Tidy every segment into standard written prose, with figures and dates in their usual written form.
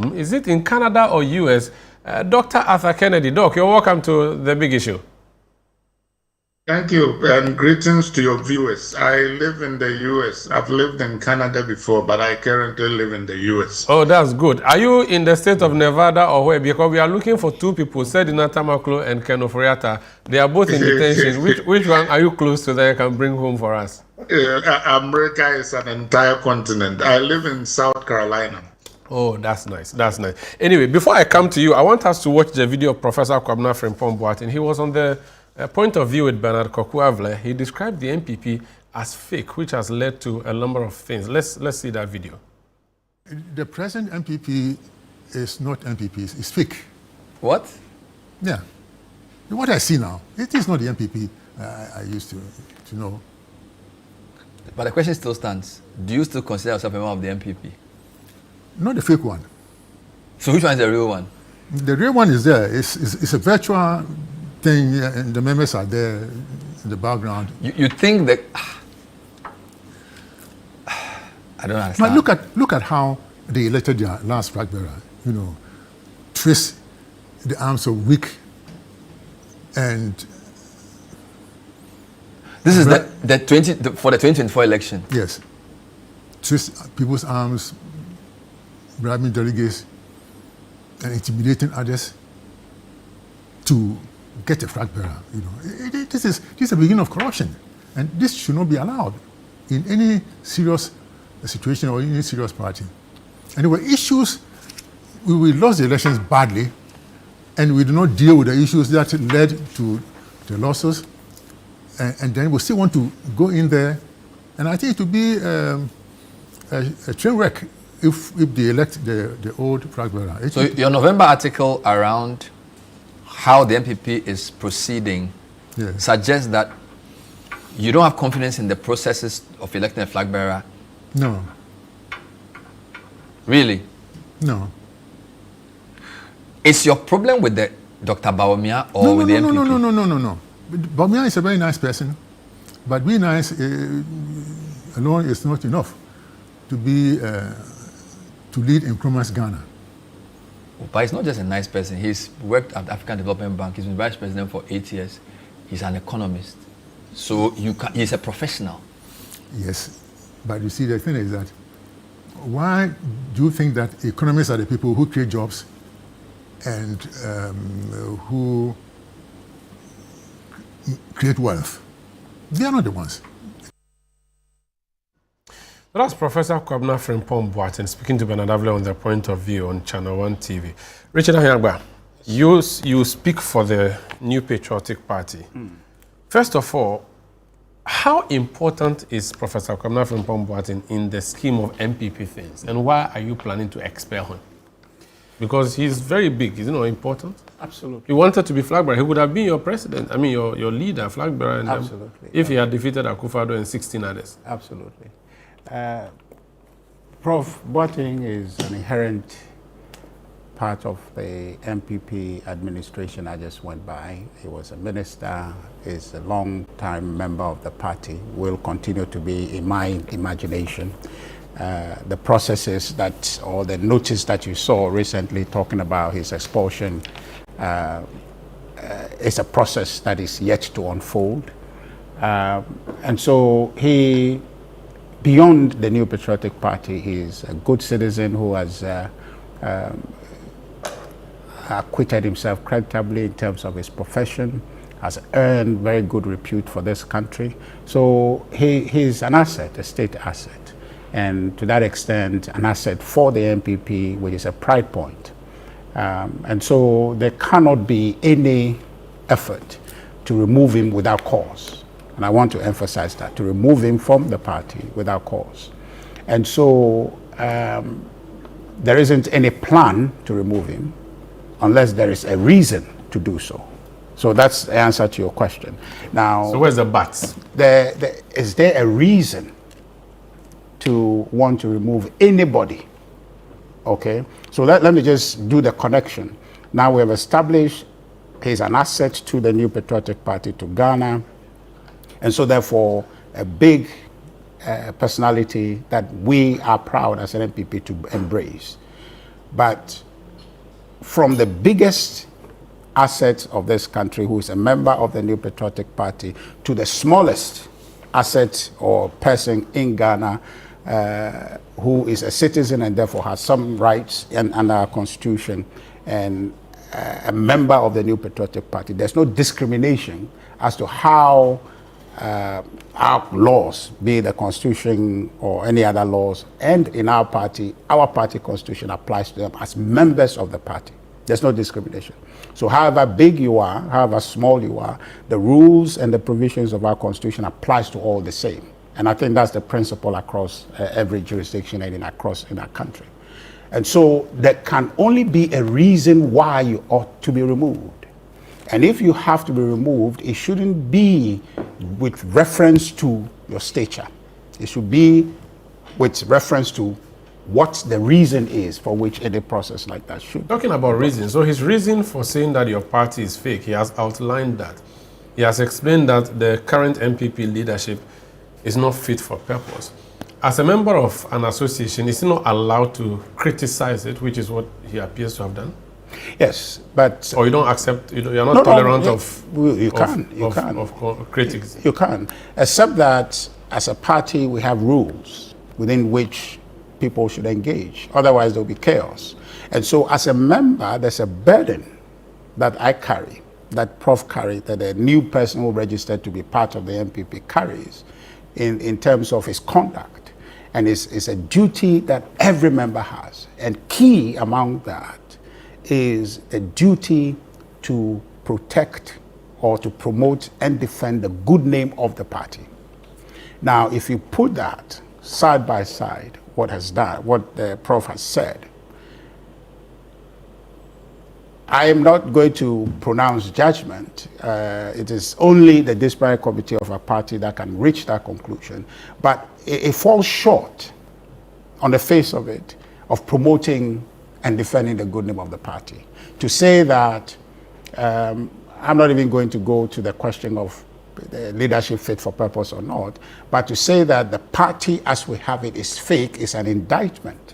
home? Is it in Canada or US? Dr. Arthur Kennedy, Doc, you're welcome to The Big Issue. Thank you, and greetings to your viewers. I live in the US. I've lived in Canada before, but I currently live in the US. Oh, that's good. Are you in the state of Nevada or where? Because we are looking for two people, Sedina Tamaklo and Ken Oforiatta. They are both in detention. Which one are you close to that you can bring home for us? America is an entire continent. I live in South Carolina. Oh, that's nice. That's nice. Anyway, before I come to you, I want us to watch the video of Professor Kwabena Frimpong-Boateng. He was on the point of view with Bernard Kokuavle. He described the NPP as fake, which has led to a number of things. Let's see that video. The present NPP is not NPP, it's fake. What? Yeah. What I see now, it is not the NPP I used to know. But the question still stands. Do you still consider yourself a member of the NPP? Not the fake one. So which one is the real one? The real one is there. It's a virtual thing, and the members are there in the background. You think that... I don't understand. Now look at how they elected their last flag bearer. You know, twist the arms of weak and... This is for the 2024 election? Yes. Twist people's arms, bribing delegates, and intimidating others to get a flag bearer. You know, this is the beginning of corruption, and this should not be allowed in any serious situation or any serious party. And there were issues. We lost the elections badly, and we did not deal with the issues that led to the losses. And then we still want to go in there, and I think it would be a train wreck if they elect the old flag bearer. So your November article around how the NPP is proceeding suggests that you don't have confidence in the processes of electing a flag bearer? No. Really? No. Is your problem with the Dr. Bawumia or with the NPP? No. Bawumia is a very nice person, but being nice alone is not enough to be to lead in Nkrumah's Ghana. But he's not just a nice person. He's worked at the African Development Bank. He's been vice president for 8 years. He's an economist. So he's a professional. Yes, but you see, the thing is that why do you think that economists are the people who create jobs and who create wealth? They are not the ones. That's Professor Kwabena Frimpong-Boateng speaking to Bernard Avle on their point of view on ChannelOne TV. Richard Ahyagba, you speak for the New Patriotic Party. First of all, how important is Professor Kwabena Frimpong-Boateng in the scheme of NPP things, and why are you planning to expel him? Because he's very big, isn't it important? Absolutely. He wanted to be flag bearer. He would have been your president, I mean your leader, flag bearer. Absolutely. If he had defeated Akufo-Addo and 16 others. Absolutely. Prof. Boateng is an inherent part of the NPP administration I just went by. He was a minister, is a long-time member of the party, will continue to be in my imagination. The processes that, or the notice that you saw recently talking about his expulsion is a process that is yet to unfold. And so he, beyond the New Patriotic Party, he is a good citizen who has acquitted himself creditably in terms of his profession, has earned very good repute for this country. So he's an asset, a state asset. And to that extent, an asset for the NPP, which is a pride point. And so there cannot be any effort to remove him without cause. And I want to emphasize that, to remove him from the party without cause. And so there isn't any plan to remove him unless there is a reason to do so. So that's the answer to your question. Now, so where's the but? Is there a reason to want to remove anybody? Okay, so let me just do the connection. Now we have established he's an asset to the New Patriotic Party, to Ghana, and so therefore a big personality that we are proud as an NPP to embrace. But from the biggest asset of this country, who is a member of the New Patriotic Party, to the smallest asset or person in Ghana who is a citizen and therefore has some rights under our constitution, and a member of the New Patriotic Party, there's no discrimination as to how our laws, be it the constitution or any other laws, and in our party constitution applies to them as members of the party. There's no discrimination. So however big you are, however small you are, the rules and the provisions of our constitution applies to all the same. And I think that's the principle across every jurisdiction and in our country. And so there can only be a reason why you ought to be removed. And if you have to be removed, it shouldn't be with reference to your stature. It should be with reference to what the reason is for which any process like that should. Talking about reason, so his reason for saying that your party is fake, he has outlined that. He has explained that the current NPP leadership is not fit for purpose. As a member of an association, is he not allowed to criticize it, which is what he appears to have done? Yes, but... Or you don't accept, you're not tolerant of critics? You can, except that as a party we have rules within which people should engage. Otherwise there'll be chaos. And so as a member, there's a burden that I carry, that Prof carries, that a new person who registered to be part of the NPP carries in terms of his conduct. And it's a duty that every member has. And key among that is a duty to protect or to promote and defend the good name of the party. Now, if you put that side by side, what the Prof has said, I am not going to pronounce judgment. It is only the disciplinary committee of a party that can reach that conclusion. But it falls short, on the face of it, of promoting and defending the good name of the party. To say that, I'm not even going to go to the question of the leadership fit for purpose or not, but to say that the party as we have it is fake is an indictment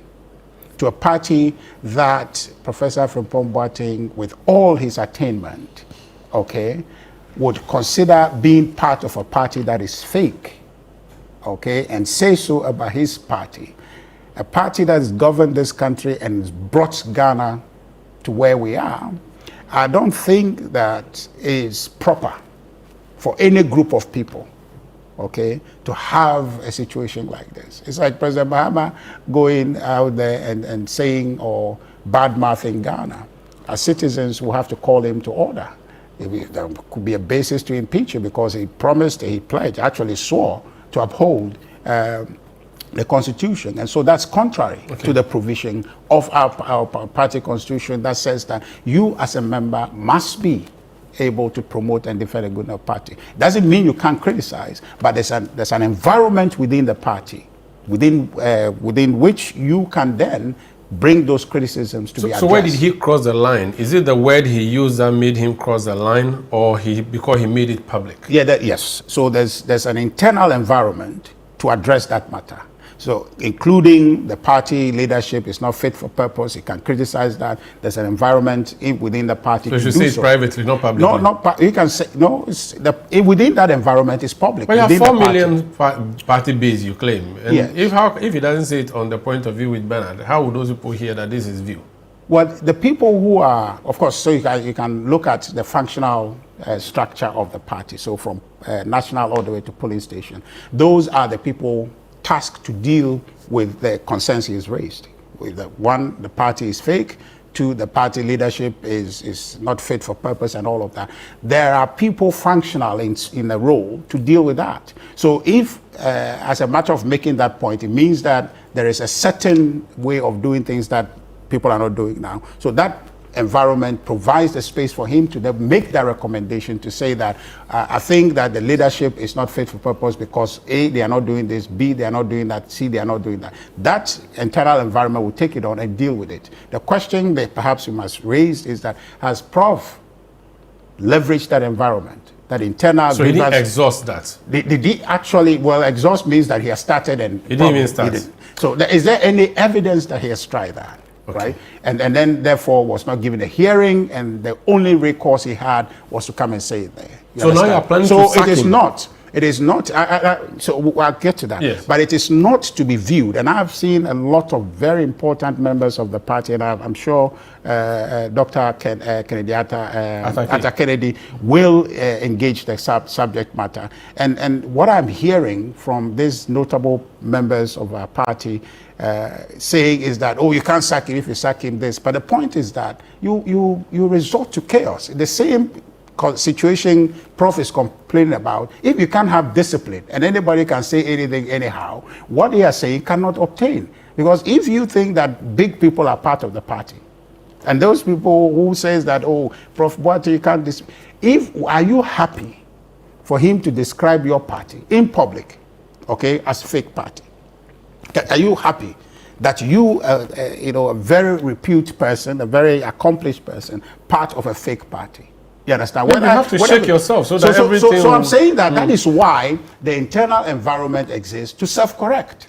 to a party that Professor Frimpong-Boateng, with all his attainment, okay, would consider being part of a party that is fake, okay, and say so about his party. A party that has governed this country and has brought Ghana to where we are. I don't think that is proper for any group of people, okay, to have a situation like this. It's like President Mahama going out there and saying or bad-mouthing Ghana. As citizens, will have to call him to order. There could be a basis to impeach him because he promised, he pledged, actually swore to uphold the Constitution. And so that's contrary to the provision of our party constitution that says that you as a member must be able to promote and defend a good enough party. Doesn't mean you can't criticize, but there's an environment within the party, within which you can then bring those criticisms to be addressed. So where did he cross the line? Is it the word he used that made him cross the line, or because he made it public? Yeah, yes. So there's an internal environment to address that matter. So including the party leadership is not fit for purpose. You can criticize that. There's an environment within the party. So you should say it privately, not publicly. No, not you can say no. Within that environment is public. But you have 4 million party base, you claim. And yes. If he doesn't say it on the point of view with Bernard, how would those people hear that this is view? Well, the people who are, of course, so you can look at the functional structure of the party. So from national all the way to polling station, those are the people tasked to deal with the concerns he has raised. With the party is fake. 2, the party leadership is not fit for purpose and all of that. There are people functional in a role to deal with that. So if, as a matter of making that point, it means that there is a certain way of doing things that people are not doing now. So that environment provides the space for him to then make that recommendation to say that I think that the leadership is not fit for purpose because A, they are not doing this, B, they are not doing that, C, they are not doing that. That internal environment will take it on and deal with it. The question that perhaps we must raise is that has Prof leveraged that environment? That internal. So he didn't exhaust that. Did he actually? Well, exhaust means that he has started and he didn't even start. So is there any evidence that he has tried that? right? And then therefore was not given a hearing, and the only recourse he had was to come and say it there. So now you're planning to sack him? So it is not. It is not. So I'll get to that. Yes. But it is not to be viewed. And I've seen a lot of very important members of the party, and I'm sure Dr. Kennedy Atta Kennedy will engage the subject matter. And what I'm hearing from these notable members of our party saying is that, oh, you can't sack him if you sack him this. But the point is that you resort to chaos. The same situation Prof is complaining about. If you can't have discipline and anybody can say anything anyhow, what they are saying cannot obtain. Because if you think that big people are part of the party, and those people who says that, oh, Prof Boateng can't, are you happy for him to describe your party in public, okay, as a fake party? Are you happy that you, a very reputed person, a very accomplished person, part of a fake party? You understand? You have to shake yourself so that everything... So I'm saying that that is why the internal environment exists, to self-correct.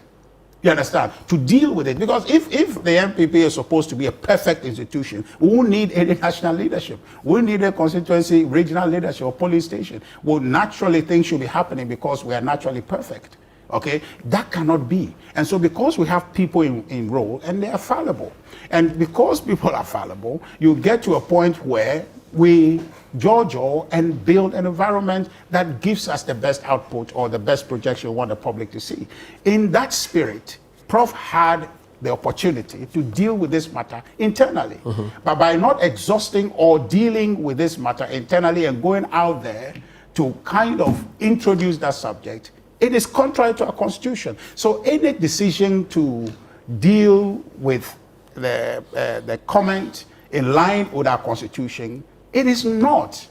You understand? To deal with it. Because if the NPP is supposed to be a perfect institution, we won't need any national leadership. We need a constituency, regional leadership, or police station. Well, naturally things should be happening because we are naturally perfect. Okay? That cannot be. And so because we have people in role and they are fallible, and because people are fallible, you get to a point where we judge and build an environment that gives us the best output or the best projection we want the public to see. In that spirit, Prof had the opportunity to deal with this matter internally. But by not exhausting or dealing with this matter internally and going out there to kind of introduce that subject, it is contrary to our constitution. So any decision to deal with the comment in line with our constitution, it is not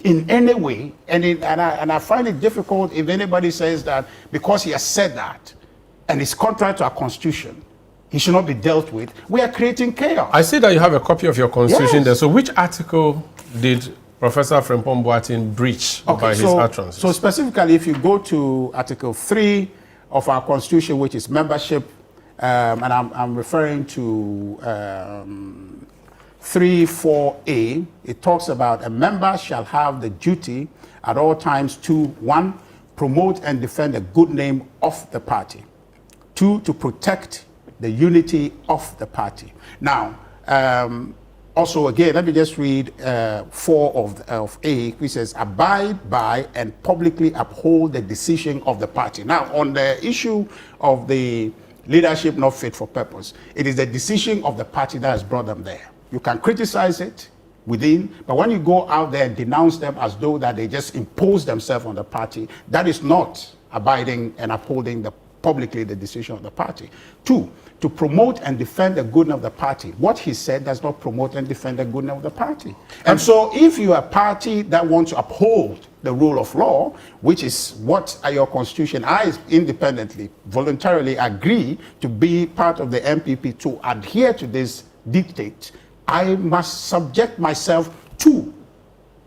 in any way, and I find it difficult if anybody says that because he has said that and it's contrary to our constitution, he should not be dealt with. We are creating chaos. I see that you have a copy of your constitution Yes. there. So which article did Professor Frimpong-Boateng breach by his utterances? So specifically, if you go to Article 3 of our constitution, which is membership, and I'm referring to 3.4a, it talks about a member shall have the duty at all times to, 1, promote and defend the good name of the party. 2, to protect the unity of the party. Now, also again, let me just read 4 of A, which says, abide by and publicly uphold the decision of the party. Now, on the issue of the leadership not fit for purpose, it is the decision of the party that has brought them there. You can criticize it within, but when you go out there and denounce them as though that they just impose themselves on the party, that is not abiding and upholding publicly the decision of the party. 2, to promote and defend the goodness of the party. What he said does not promote and defend the goodness of the party. And so if you are a party that wants to uphold the rule of law, which is what your constitution, I independently, voluntarily agree to be part of the NPP to adhere to this dictate, I must subject myself to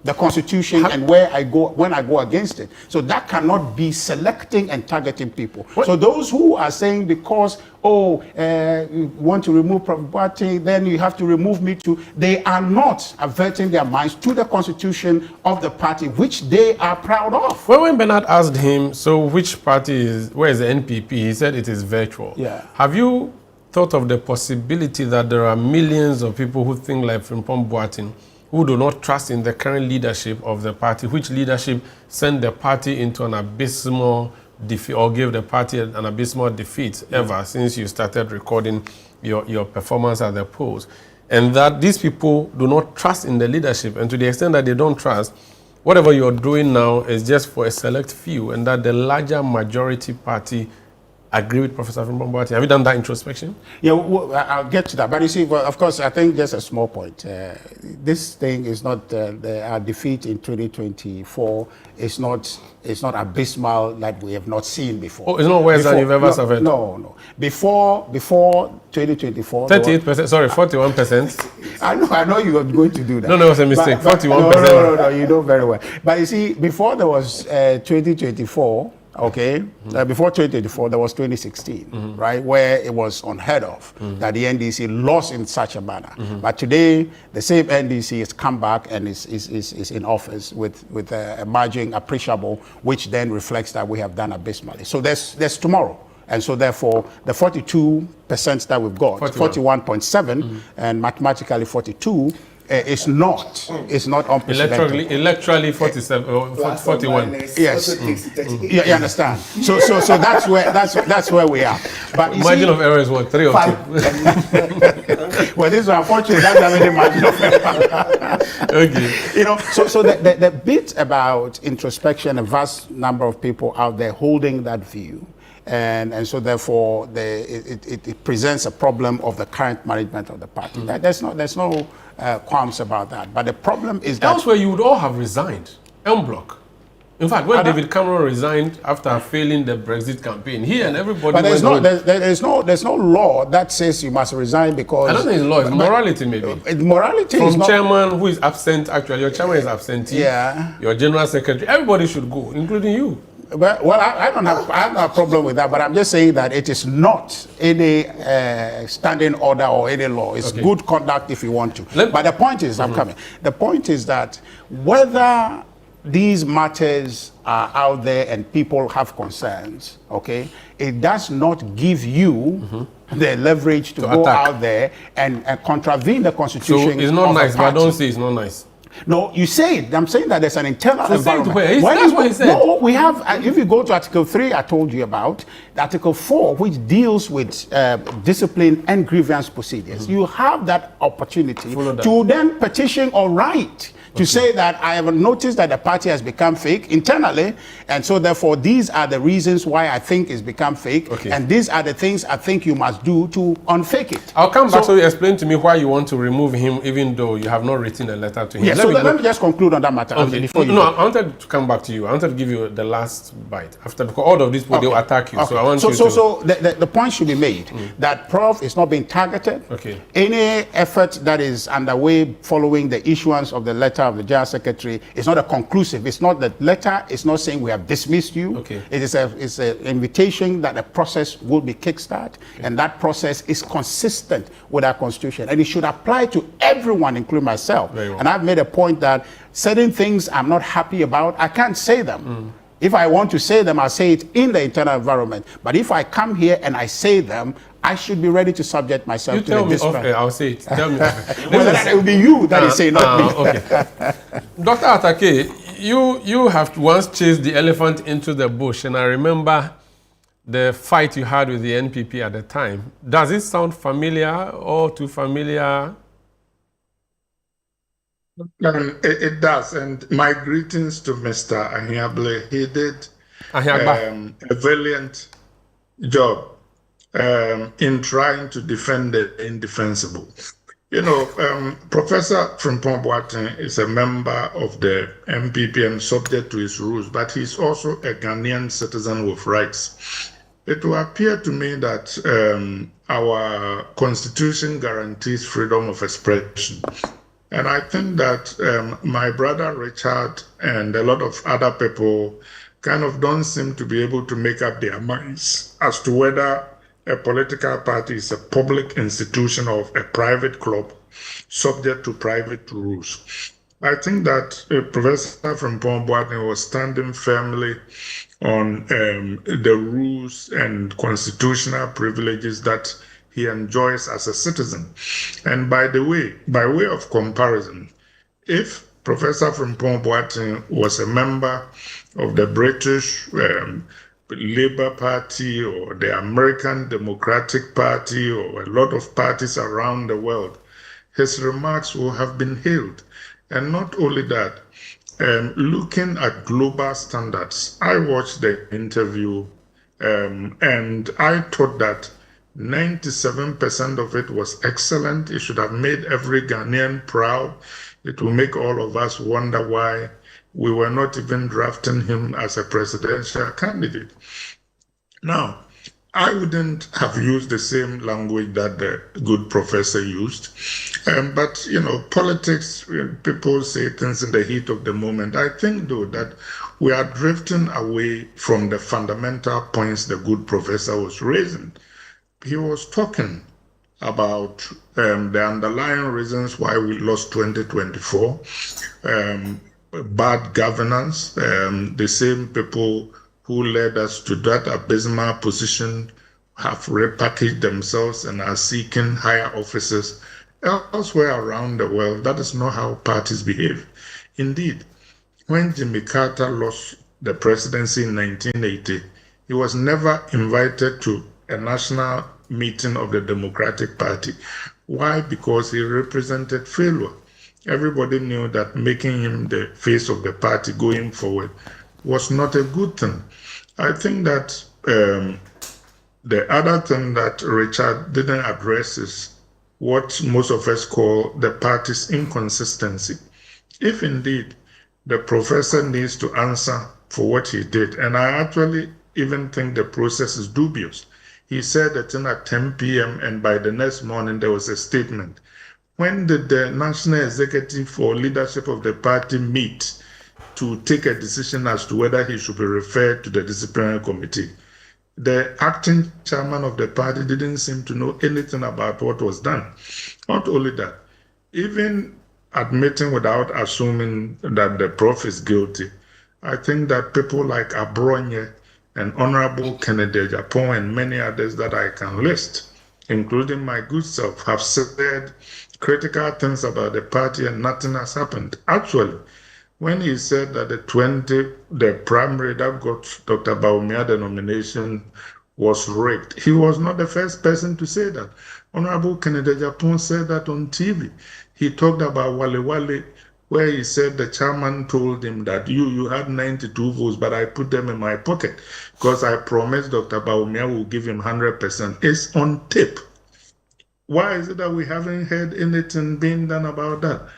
the constitution and where I go when I go against it. So that cannot be selecting and targeting people. What? So those who are saying because you want to remove Prof Boateng, then you have to remove me too, they are not averting their minds to the constitution of the party, which they are proud of. Well, when Bernard asked him, so which party where is the NPP? He said it is virtual. Yeah. Have you thought of the possibility that there are millions of people who think like Frimpong-Boateng, who do not trust in the current leadership of the party, which leadership sent the party into an abysmal defeat or gave the party an abysmal defeat ever since you started recording your performance at the polls, and that these people do not trust in the leadership, and to the extent that they don't trust, whatever you're doing now is just for a select few, and that the larger majority party agree with Professor Frimpong-Boateng. Have you done that introspection? Yeah, well, I'll get to that. But you see, well, of course, I think just a small point. This thing is not, our defeat in 2024 is not abysmal like we have not seen before. Oh, it's not worse than you've ever suffered? No. Before 2024... 38%, sorry, 41%. I know you are going to do that. No, it was a mistake, 41%. No, you know very well. But you see, before there was 2024, Okay, before 2024, there was 2016, right, where it was unheard of that the NDC lost in such a manner. But today, the same NDC has come back and is in office with a margin appreciable, which then reflects that we have done abysmally. So there's tomorrow. And so therefore, the 42% that we've got, 41.7, and mathematically 42, is not unprecedented. Electorally 47, 41. Yes, you understand. So that's where we are. But margin of error is what, 3 or 2? Well, this is unfortunate. That's how many margin of error. Okay. You know, so the bit about introspection, a vast number of people out there holding that view. And so therefore it presents a problem of the current management of the party. There's no qualms about that. But the problem is that elsewhere you would all have resigned en bloc. In fact, when David Cameron resigned after failing the Brexit campaign, he and everybody. But there's no law that says you must resign because. I don't think it's law. It's morality, maybe. Morality from is not, chairman who is absent. Actually, your chairman is absentee. Yeah. Your general secretary. Everybody should go, including you. Well, I don't have a problem with that, but I'm just saying that it is not any standing order or any law. It's good conduct if you want to. But the point is, I'm coming. The point is that whether these matters are out there and people have concerns, okay, it does not give you the leverage to go attack out there and contravene the constitution. So it's not nice, but don't say it's not nice. No, you say it. I'm saying that there's an internal environment. That's what he said. No, we have, if you go to Article 3, I told you about, Article 4, which deals with discipline and grievance procedures, you have that opportunity to then petition or write to say that I have noticed that the party has become fake internally, and so therefore these are the reasons why I think it's become fake, and these are the things I think you must do to unfake it. I'll come back so you explain to me why you want to remove him even though you have not written a letter to him. Yes, let me just conclude on that matter. Before you I wanted to come back to you. I wanted to give you the last bite. After, because all of these people, they will attack you. So I want you to... So the point should be made that Prof is not being targeted. Any effort that is underway following the issuance of the letter of the General Secretary is not a conclusive. It's not the letter. It's not saying we have dismissed you. It is an invitation that the process will be kickstarted, and that process is consistent with our Constitution, and it should apply to everyone, including myself. And I've made a point that certain things I'm not happy about, I can't say them. If I want to say them, I'll say it in the internal environment. But if I come here and I say them, I should be ready to subject myself to the discipline. Okay, I'll say it. Tell me. Well, it will be you that is saying, not me. Dr. Atake, you have once chased the elephant into the bush, and I remember the fight you had with the NPP at the time. Does it sound familiar or too familiar? It does, and my greetings to Mr. Ahiable. He did a valiant job in trying to defend the indefensible. You know, Professor Frimpong-Boateng is a member of the NPP and subject to his rules, but he's also a Ghanaian citizen with rights. It will appear to me that our constitution guarantees freedom of expression. And I think that my brother Richard and a lot of other people kind of don't seem to be able to make up their minds as to whether a political party is a public institution or a private club subject to private rules. I think that Professor Frimpong-Boateng was standing firmly on the rules and constitutional privileges that he enjoys as a citizen. And by the way, by way of comparison, if Professor Frimpong-Boateng was a member of the British Labour Party or the American Democratic Party or a lot of parties around the world, his remarks will have been hailed. And not only that, looking at global standards, I watched the interview and I thought that 97% of it was excellent. It should have made every Ghanaian proud. It will make all of us wonder why we were not even drafting him as a presidential candidate. Now, I wouldn't have used the same language that the good professor used. But, politics, people say things in the heat of the moment. I think, though, that we are drifting away from the fundamental points the good professor was raising. He was talking about the underlying reasons why we lost 2024, bad governance, the same people who led us to that abysmal position have repackaged themselves and are seeking higher offices elsewhere around the world. That is not how parties behave. Indeed, when Jimmy Carter lost the presidency in 1980, he was never invited to a national meeting of the Democratic Party. Why? Because he represented failure. Everybody knew that making him the face of the party going forward was not a good thing. I think that the other thing that Richard didn't address is what most of us call the party's inconsistency. If indeed the professor needs to answer for what he did, and I actually even think the process is dubious. He said that at 10 p.m. and by the next morning there was a statement. When did the National Executive for Leadership of the party meet to take a decision as to whether he should be referred to the disciplinary committee? The acting chairman of the party didn't seem to know anything about what was done. Not only that, even admitting without assuming that the Prof is guilty, I think that people like Abronye and Honorable Kennedy Japan and many others that I can list, including my good self, have said critical things about the party and nothing has happened. Actually, when he said that the primary that got Dr. Bawumia the nomination was rigged, he was not the first person to say that. Honorable Kennedy Japan said that on TV. He talked about Wale Wale, where he said the chairman told him that you had 92 votes, but I put them in my pocket because I promised Dr. Bawumia will give him 100%. It's on tape. Why is it that we haven't heard anything being done about that?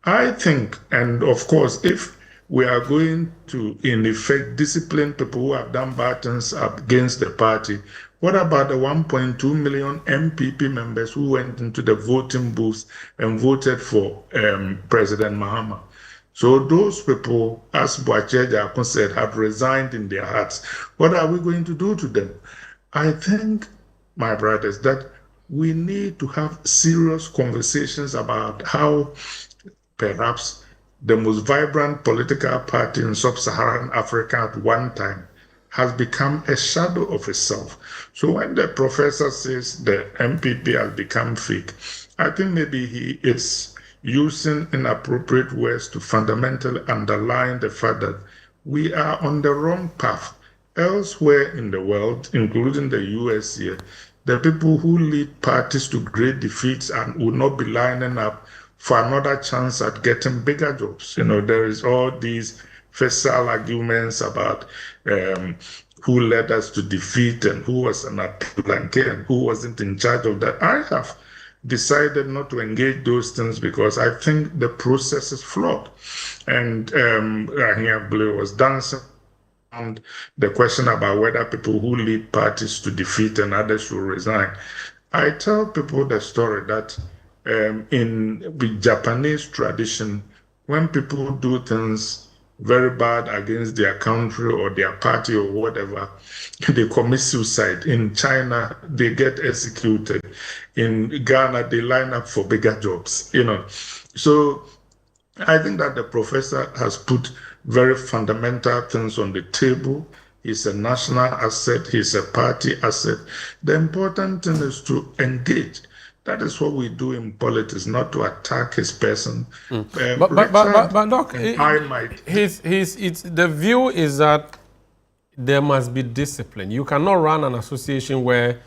I think, and of course, if we are going to, in effect, discipline people who have done bad things against the party, what about the 1.2 million NPP members who went into the voting booths and voted for President Mahama? So those people, as Boakye Jaakon said, have resigned in their hearts. What are we going to do to them? I think, my brothers, that we need to have serious conversations about how perhaps the most vibrant political party in sub-Saharan Africa at one time has become a shadow of itself. So when the professor says the NPP has become fake, I think maybe he is using inappropriate words to fundamentally underline the fact that we are on the wrong path. Elsewhere in the world, including the US here, the people who lead parties to great defeats and will not be lining up for another chance at getting bigger jobs. There is all these facile arguments about who led us to defeat and who was an aplanke and who wasn't in charge of that. I have decided not to engage those things because I think the process is flawed. And Rahia Blue was dancing on the question about whether people who lead parties to defeat and others should resign. I tell people the story that in the Japanese tradition, when people do things very bad against their country or their party or whatever, they commit suicide. In China, they get executed. In Ghana, they line up for bigger jobs, So I think that the professor has put very fundamental things on the table. He's a national asset. He's a party asset. The important thing is to engage. That is what we do in politics, not to attack his person. But Doc, the view is that there must be discipline. You cannot run an association where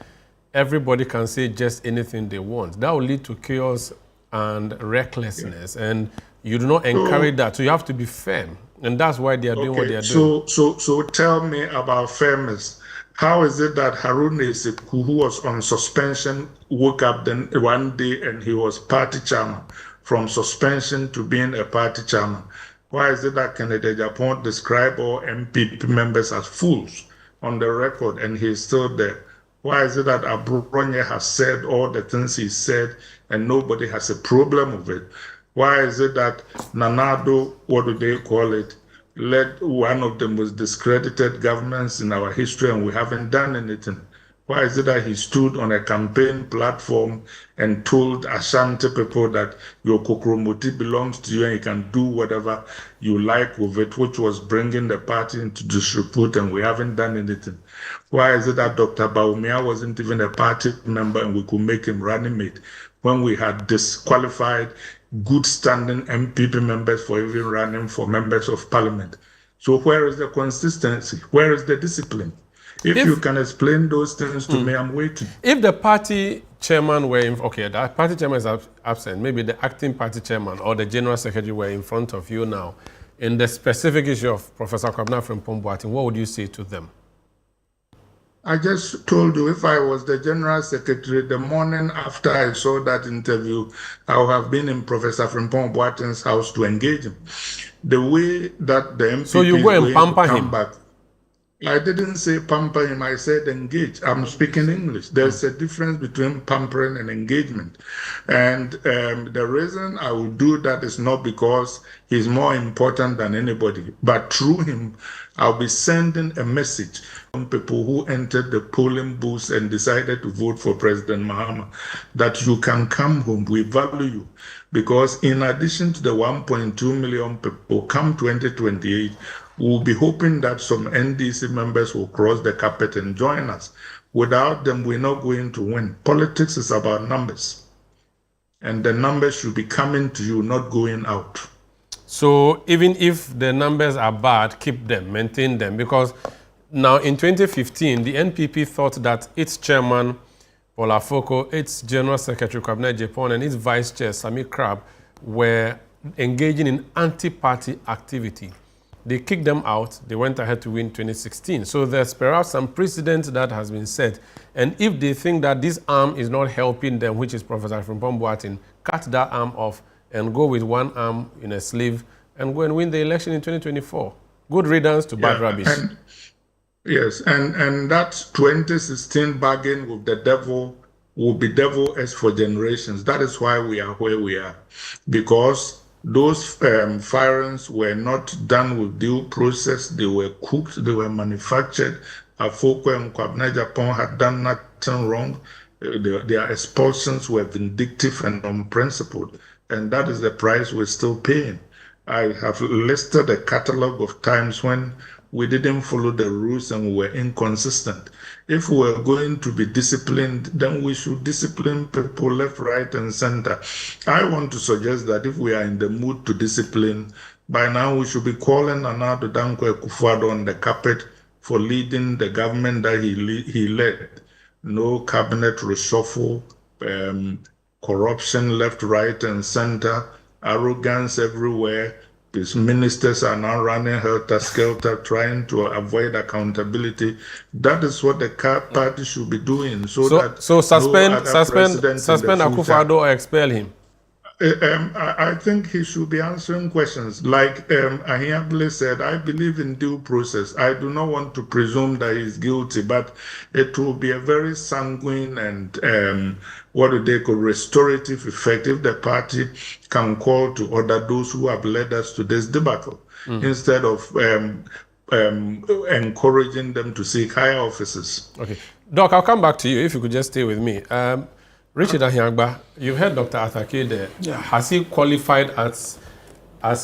everybody can say just anything they want. That will lead to chaos and recklessness, and you do not encourage that. So you have to be firm, and that's why they are doing what they are doing. So tell me about fairness. How is it that Harun Esiku, who was on suspension, woke up then one day and he was party chairman, from suspension to being a party chairman? Why is it that Kennedy Japan described all NPP members as fools on the record and he's still there? Why is it that Abronye has said all the things he said and nobody has a problem with it? Why is it that Nanado, what do they call it, led one of the most discredited governments in our history and we haven't done anything? Why is it that he stood on a campaign platform and told Ashanti people that your Kokromoti belongs to you and you can do whatever you like with it, which was bringing the party into disrepute and we haven't done anything? Why is it that Dr. Bawumia wasn't even a party member and we could make him running mate when we had disqualified good standing NPP members for even running for members of parliament? So where is the consistency? Where is the discipline? If you can explain those things to me, I'm waiting. If the party chairman were the party chairman is absent, maybe the acting party chairman or the general secretary were in front of you now, in the specific issue of Professor Kwabena Frimpong-Boateng, what would you say to them? I just told you, if I was the general secretary, the morning after I saw that interview, I would have been in Professor Frimpong-Boateng's house to engage him. The way that the MPP so you go and pamper him? Back, I didn't say pamper him, I said engage. I'm speaking English. There's a difference between pampering and engagement. And the reason I will do that is not because he's more important than anybody, but through him, I'll be sending a message from people who entered the polling booths and decided to vote for President Mahama, that you can come home, we value you. Because in addition to the 1.2 million people, come 2028, we'll be hoping that some NDC members will cross the carpet and join us. Without them, we're not going to win. Politics is about numbers. And the numbers should be coming to you, not going out. So even if the numbers are bad, keep them, maintain them. Because now in 2015, the NPP thought that its chairman, Paul Afoko, its general secretary, Kwabena Frimpong, and its vice chair, Sami Crab, were engaging in anti-party activity. They kicked them out. They went ahead to win 2016. So there's perhaps some precedent that has been set. And if they think that this arm is not helping them, which is Professor Frimpong-Boateng, cut that arm off and go with one arm in a sleeve and go and win the election in 2024. Good riddance to bad rubbish. Yes, and that 2016 bargain with the devil will be devil-esque for generations. That is why we are where we are. Because those firings were not done with due process. They were cooked, they were manufactured. Afoko and Kwabena Frimpong had done nothing wrong. Their expulsions were vindictive and unprincipled. And that is the price we're still paying. I have listed a catalog of times when we didn't follow the rules and we were inconsistent. If we were going to be disciplined, then we should discipline people left, right, and center. I want to suggest that if we are in the mood to discipline, by now we should be calling Nana-Addo Dankwa Akufo-Addo on the carpet for leading the government that he led. No cabinet reshuffle, corruption left, right, and center, arrogance everywhere. His ministers are now running helter-skelter, trying to avoid accountability. That is what the party should be doing. So suspend Akufo-Addo or expel him. I think he should be answering questions. Like Ahiabule said, I believe in due process. I do not want to presume that he's guilty, but it will be a very sanguine and restorative effect if the party can call to order those who have led us to this debacle instead of encouraging them to seek higher offices. Okay. Doc, I'll come back to you if you could just stay with me. Richard Ahiagba, you've heard Dr. Atake there. Yeah. Has he qualified as a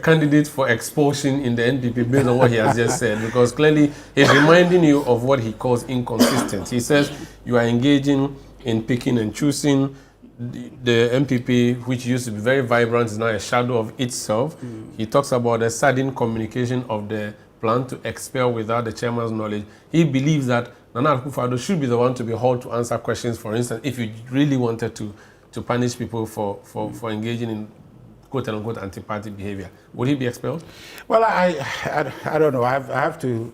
candidate for expulsion in the NPP based on what he has just said? Because clearly he's reminding you of what he calls inconsistent. He says you are engaging in picking and choosing. The NPP, which used to be very vibrant, is now a shadow of itself. He talks about the sudden communication of the plan to expel without the chairman's knowledge. He believes that Nana Akufo-Addo should be the one to be held to answer questions, for instance, if you really wanted to punish people for engaging in quote-unquote anti-party behavior. Would he be expelled? Well, I don't know. I have to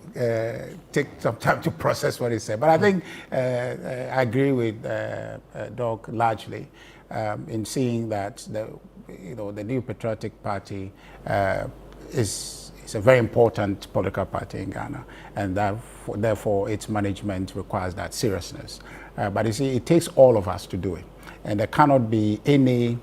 take some time to process what he said. But I think I agree with Doc largely in seeing that the New Patriotic Party is It's a very important political party in Ghana, and therefore its management requires that seriousness. But you see, it takes all of us to do it, and there cannot be any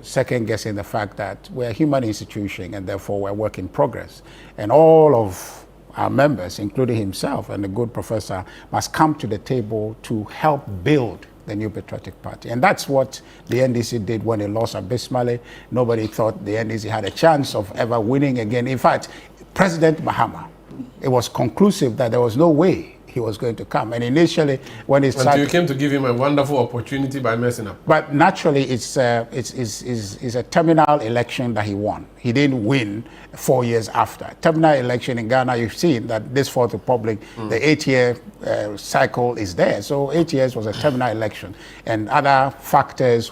second guessing the fact that we're a human institution and therefore we're a work in progress. And all of our members, including himself and the good professor, must come to the table to help build the new patriotic party. And that's what the NDC did when it lost abysmally. Nobody thought the NDC had a chance of ever winning again. In fact, President Mahama, it was conclusive that there was no way he was going to come. And initially, when it started, you came to give him a wonderful opportunity by messing up. But naturally, it's a terminal election that he won. He didn't win 4 years after. Terminal election in Ghana, you've seen that this Fourth Republic, the 8-year cycle is there. So 8 years was a terminal election. And other factors,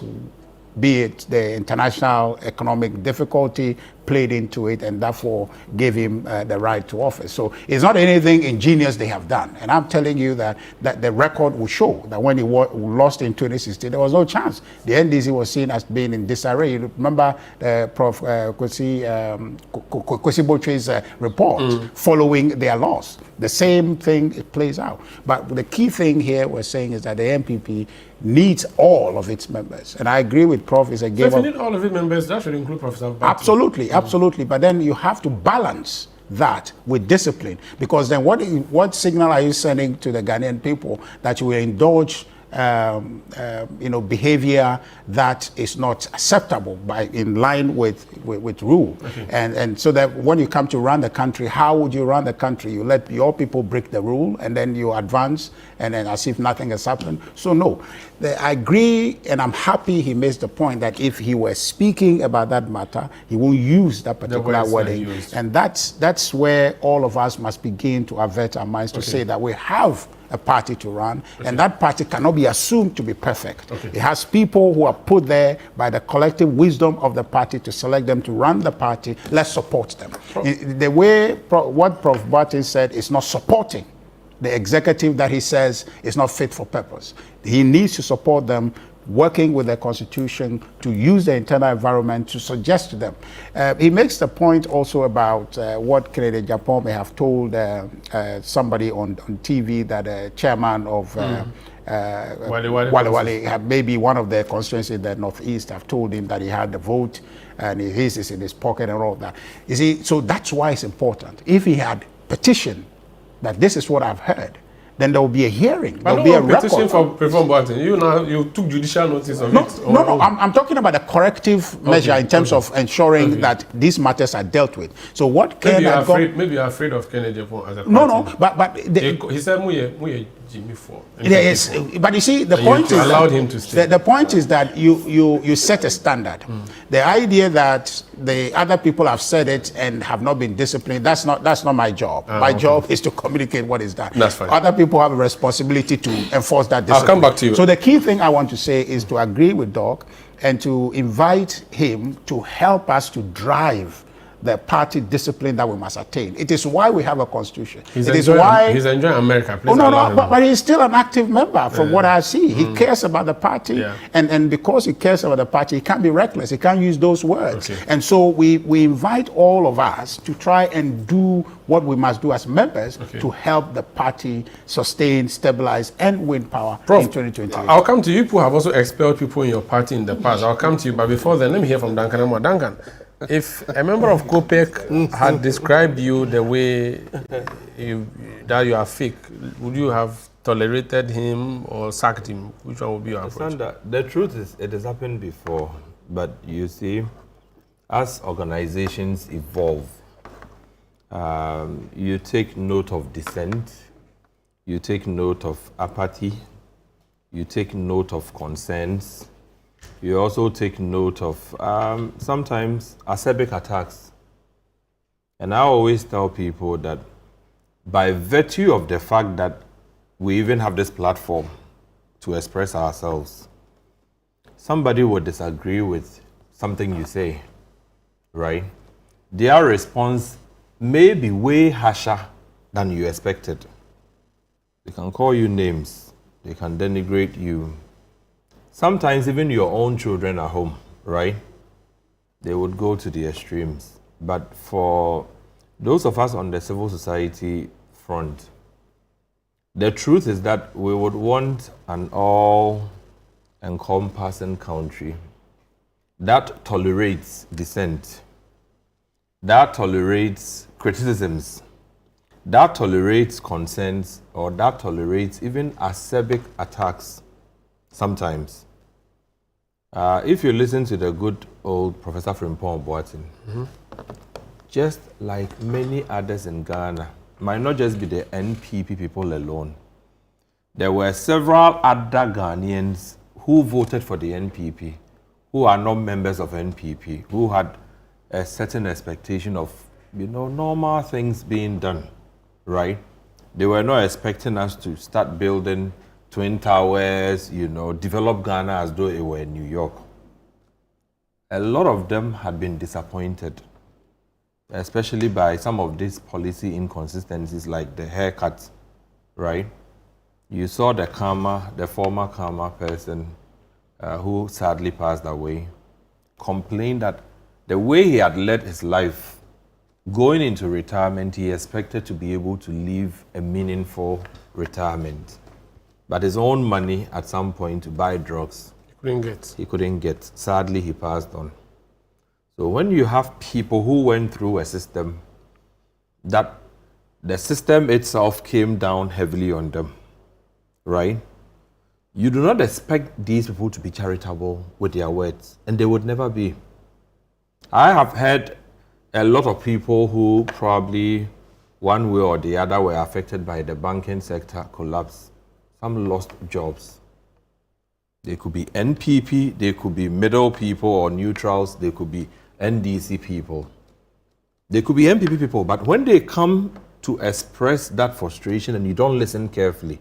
be it the international economic difficulty, played into it and therefore gave him the right to office. So it's not anything ingenious they have done. And I'm telling you that the record will show that when he lost in 2016, there was no chance. The NDC was seen as being in disarray. You remember Prof. Kwesi Boateng's report following their loss. The same thing, it plays out. But the key thing here we're saying is that the NPP needs all of its members. And I agree with Prof. It's a game so if you need all of its members, that should include Professor Batu. Absolutely, absolutely. But then you have to balance that with discipline, because then what signal are you sending to the Ghanaian people that you will indulge behavior that is not acceptable in line with rule. Okay. And so that when you come to run the country, how would you run the country? You let your people break the rule and then you advance and then as if nothing has happened. So no, I agree, and I'm happy he makes the point that if he were speaking about that matter, he won't use that particular wording. And that's where all of us must begin to avert our minds to say that we have a party to run, and that party cannot be assumed to be perfect. Okay. It has people who are put there by the collective wisdom of the party to select them to run the party. Let's support them. The way what Prof. Boateng said is not supporting the executive that he says is not fit for purpose. He needs to support them, working with the constitution to use the internal environment to suggest to them. He makes the point also about what Kennedy Japan may have told somebody on TV, that a chairman of Wale had maybe one of the constituencies in the Northeast have told him that he had the vote and his is in his pocket and all that. You see, so that's why it's important. If he had petitioned that this is what I've heard, then there will be a hearing. There will be a petition record. for Frimpong-Boateng. You took judicial notice of it. No. I'm talking about a corrective measure in terms of ensuring that these matters are dealt with. So what maybe you're afraid of Kennedy Japan as a party. No, but he said Jimmy for. Yes, but you see, the point is allowed him to stay. The point is that you set a standard. The idea that the other people have said it and have not been disciplined, that's not my job. My job is to communicate what is done. That's fine. Other people have a responsibility to enforce that discipline. I'll come back to you. So the key thing I want to say is to agree with Doc and to invite him to help us to drive the party discipline that we must attain. It is why we have a constitution. He's enjoying America. Please but he's still an active member from what I see. He cares about the party, and because he cares about the party, he can't be reckless. He can't use those words. Okay. And so we invite all of us to try and do what we must do as members to help the party sustain, stabilize, and win power in 2028. I'll come to you. People have also expelled people in your party in the past. I'll come to you, but before then, let me hear from Duncan. Duncan, if a member of COPEC had described you the way that you are fake, would you have tolerated him or sacked him? Which one would be your approach? The truth is, it has happened before. But you see, as organizations evolve, you take note of dissent, you take note of apathy, you take note of concerns. You also take note of sometimes acerbic attacks. And I always tell people that by virtue of the fact that we even have this platform to express ourselves, somebody would disagree with something you say, right? Their response may be way harsher than you expected. They can call you names. They can denigrate you. Sometimes even your own children at home, right? They would go to the extremes. But for those of us on the civil society front, the truth is that we would want an all-encompassing country that tolerates dissent, that tolerates criticisms, that tolerates concerns, or that tolerates even acerbic attacks sometimes. If you listen to the good old Professor Frimpong-Boateng, just like many others in Ghana, might not just be the NPP people alone. There were several other Ghanaians who voted for the NPP, who are not members of NPP, who had a certain expectation of, normal things being done, right? They were not expecting us to start building Twin Towers, develop Ghana as though it were New York. A lot of them had been disappointed, especially by some of these policy inconsistencies like the haircuts, right? You saw the former Karma person who sadly passed away, complained that the way he had led his life, going into retirement, he expected to be able to live a meaningful retirement. But his own money at some point to buy drugs, he couldn't get. Sadly, he passed on. So when you have people who went through a system that the system itself came down heavily on them, right? You do not expect these people to be charitable with their words, and they would never be. I have heard a lot of people who probably one way or the other were affected by the banking sector collapse. Some lost jobs. They could be NPP, they could be middle people or neutrals, they could be NDC people. They could be NPP people, but when they come to express that frustration and you don't listen carefully,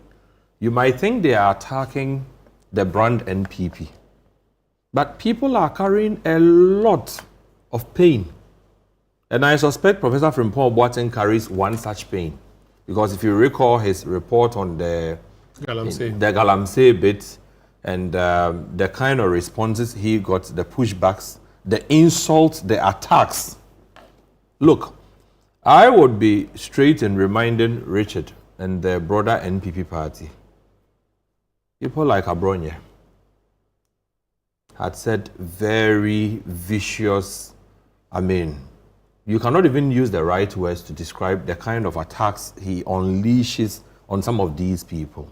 you might think they are attacking the brand NPP. But people are carrying a lot of pain. And I suspect Professor Frimpong-Boateng carries one such pain. Because if you recall his report on the Galamsey bit and the kind of responses he got, the pushbacks, the insults, the attacks. Look, I would be straight in reminding Richard and the broader NPP party. People like Abronye had said very vicious, you cannot even use the right words to describe the kind of attacks he unleashes on some of these people.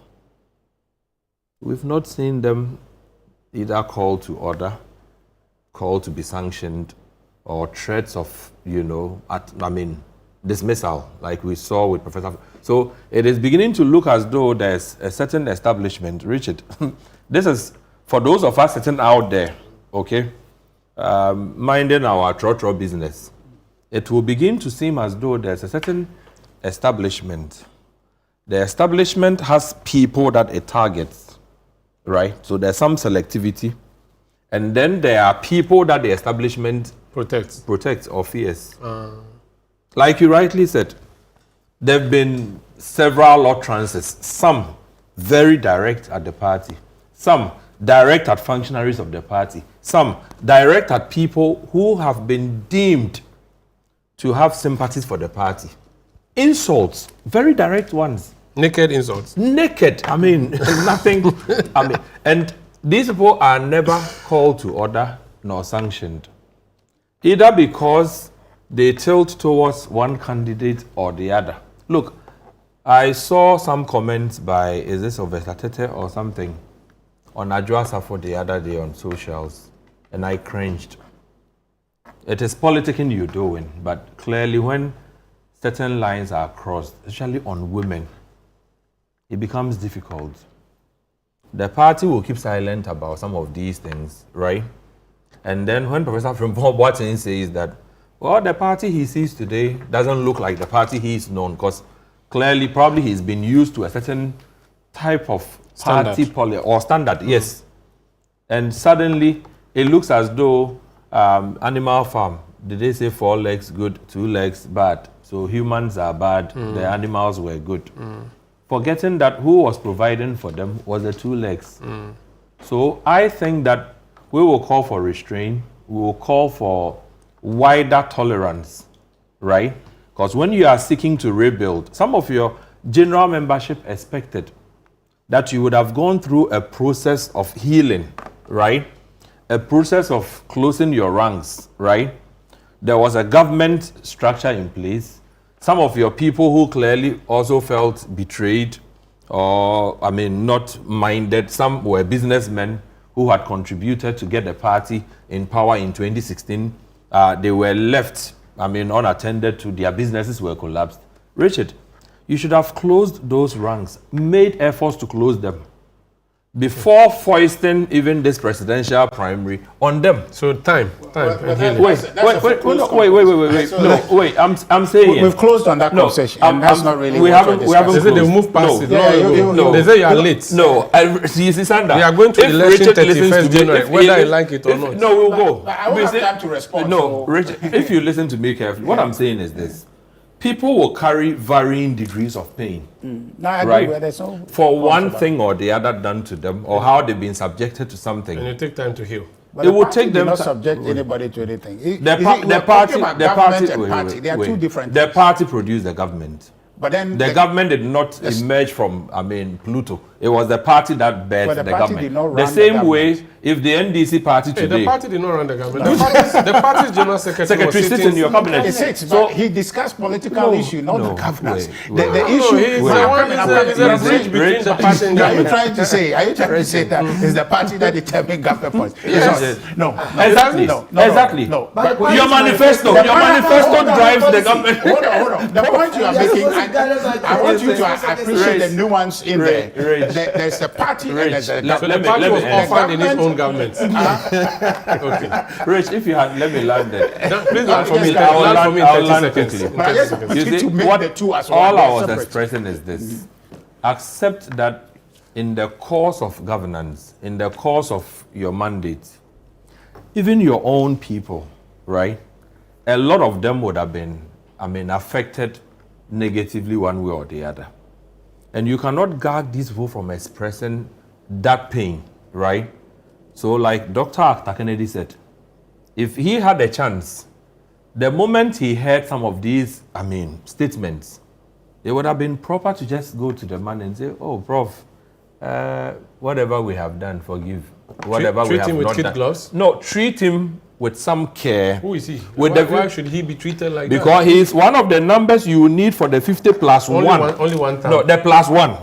We've not seen them either call to order, call to be sanctioned, or threats of, dismissal, like we saw with Professor. So it is beginning to look as though there's a certain establishment. Richard, this is for those of us sitting out there, okay, minding our trotro business. It will begin to seem as though there's a certain establishment. The establishment has people that it targets, right? So there's some selectivity. And then there are people that the establishment protects or fears. Like you rightly said, there have been several utterances, some very direct at the party, some direct at functionaries of the party, some direct at people who have been deemed to have sympathies for the party. Insults, very direct ones. Naked insults. Naked, nothing. And these people are never called to order nor sanctioned, either because they tilt towards one candidate or the other. Look, I saw some comments by, is this Ovesatete or something, on Adwoa Safo the other day on socials, and I cringed. It is politicking you're doing, but clearly when certain lines are crossed, especially on women, it becomes difficult. The party will keep silent about some of these things, right? And then when Professor Frimpong-Boateng says that, well, the party he sees today doesn't look like the party he is known, because clearly probably he's been used to a certain type of party standard, yes. And suddenly it looks as though Animal Farm, did they say 4 legs good, 2 legs bad? So humans are bad, the animals were good. Forgetting that who was providing for them was the 2 legs. So I think that we will call for restraint, we will call for wider tolerance, right? Because when you are seeking to rebuild, some of your general membership expected that you would have gone through a process of healing, right? A process of closing your ranks, right? There was a government structure in place. Some of your people who clearly also felt betrayed or, not minded. Some were businessmen who had contributed to get the party in power in 2016. They were left, unattended to, their businesses were collapsed. Richard, you should have closed those ranks, made efforts to close them before foisting even this presidential primary on them. So time. Wait. I'm saying we've closed on that conversation. And that's not really. We haven't. They say they move past it. No. They say you are late. No, Sandra. We are going to election 31st January, whether you like it or not. No, we'll go. But I won't have time to respond. No, Richard. If you listen to me carefully, what I'm saying is this. People will carry varying degrees of pain, No, I right? agree. There's no for one thing or the other done to them, or how they've been subjected to something. And it take time to heal. But it will take them. Not subject anybody to anything. The party. They are two different. The party produced the government. But then the government did not emerge from, Pluto. It was the party that birthed the government. Did not run the same the way, if the NDC party today... the party did not run the government. The party's general secretary sits in your cabinet. He sits, but he discussed political issue, not the governance. The issue is the bridge between the party and government. Are you trying to say that it's the party that determines government points? Yes. No. Exactly. No. Your manifesto drives the government. Hold on. The point you are making, I want you to appreciate the nuance in there. There's the party and there's the government. The party was offered in its own government. Okay. Rich, if you had let me land there. Please land for me. I'll land quickly. But I just want you to make the two as one. All I was expressing is this. Accept that in the course of governance, in the course of your mandate, even your own people, right? A lot of them would have been, affected negatively one way or the other. And you cannot gag these people from expressing that pain, right? So like Dr. Akhtar Kennedy said, if he had a chance, the moment he heard some of these, statements, it would have been proper to just go to the man and say, oh, Prof, whatever we have done, forgive. Whatever we have not done. Treat him with kid gloves? No, treat him with some care. Who is he? Why should he be treated like because that? Because he is one of the numbers you need for the 50 plus only one. Only one time. No, the plus one.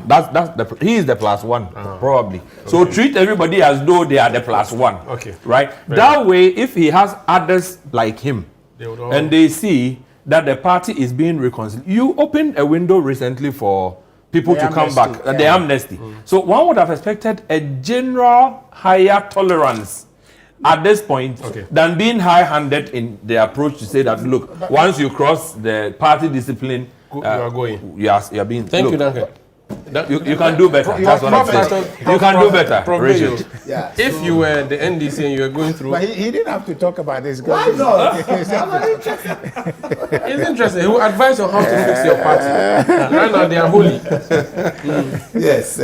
He is the plus one, probably. Okay. So treat everybody as though they are the plus one. Okay. Right? That way, if he has others like him, and they see that the party is being reconciled. You opened a window recently for people to come back, the amnesty. So one would have expected a general higher tolerance at this point than being high-handed in the approach to say that, look, once you cross the party discipline, you are going. You are being... Thank you, Duncan. You can do better. That's what I'm saying. You can do better, Richard. If you were the NDC and you were going through... But he didn't have to talk about this. Why not? It's interesting. He will advise on how to fix your party. Right now, they are holy. Yes.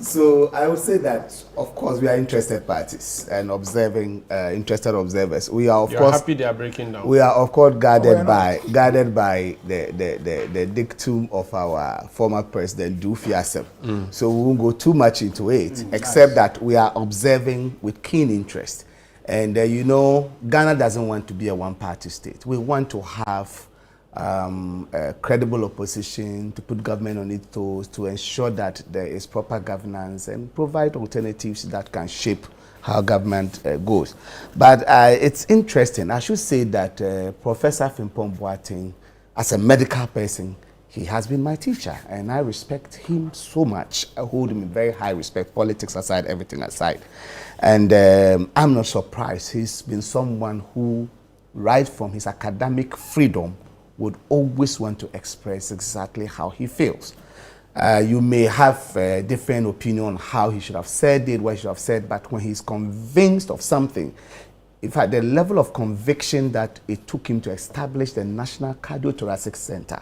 So I would say that, of course, we are interested parties and interested observers. We are, of course, happy they are breaking down. We are, of course, guarded by the dictum of our former president, Dufiasem. So we won't go too much into it, except that we are observing with keen interest. And Ghana doesn't want to be a one-party state. We want to have a credible opposition, to put government on its toes, to ensure that there is proper governance and provide alternatives that can shape how government goes. But it's interesting. I should say that Professor Frimpong-Boateng, as a medical person, he has been my teacher, and I respect him so much. I hold him in very high respect, politics aside, everything aside. And I'm not surprised. He's been someone who, right from his academic freedom, would always want to express exactly how he feels. You may have a different opinion on how he should have said it, what he should have said, but when he's convinced of something, in fact, the level of conviction that it took him to establish the National Cardiothoracic Center